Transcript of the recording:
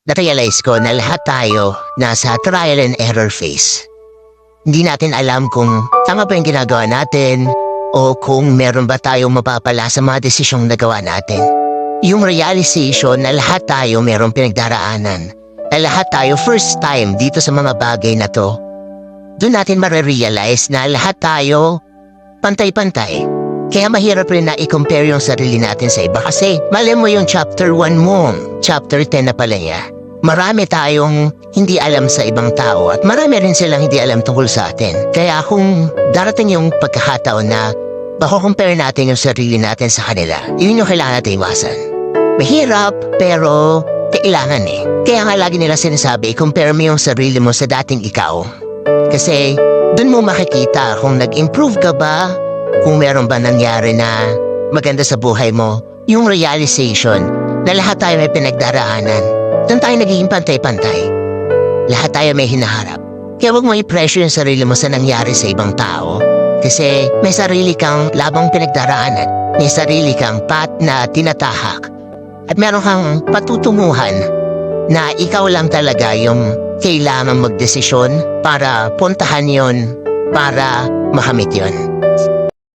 na-realize ko na lahat tayo nasa trial and error phase. Hindi natin alam kung tama ba yung ginagawa natin o kung meron ba tayong mapapala sa mga desisyong nagawa natin. Yung realization na lahat tayo merong pinagdaraanan, na lahat tayo first time dito sa mga bagay na to, doon natin marirealize na lahat tayo pantay-pantay. Kaya mahirap rin na i-compare yung sarili natin sa iba kasi mali mo yung chapter 1 mo, chapter 10 na pala niya. Marami tayong hindi alam sa ibang tao at marami rin silang hindi alam tungkol sa atin. Kaya kung darating yung pagkakataon na bako-compare natin yung sarili natin sa kanila, yun yung kailangan natin iwasan. Mahirap pero kailangan eh. Kaya nga lagi nila sinasabi, compare mo yung sarili mo sa dating ikaw. Kasi dun mo makikita kung nag-improve ka ba, kung meron ba nangyari na maganda sa buhay mo, yung realization na lahat tayo may pinagdaraanan. Doon tayo nagiging pantay-pantay. Lahat tayo may hinaharap. Kaya huwag mo i-pressure yung sarili mo sa nangyari sa ibang tao. Kasi may sarili kang labang pinagdaraanan. May sarili kang path na tinatahak. At meron kang patutunguhan na ikaw lang talaga yung kailangan magdesisyon para puntahan yon, para makamit yon.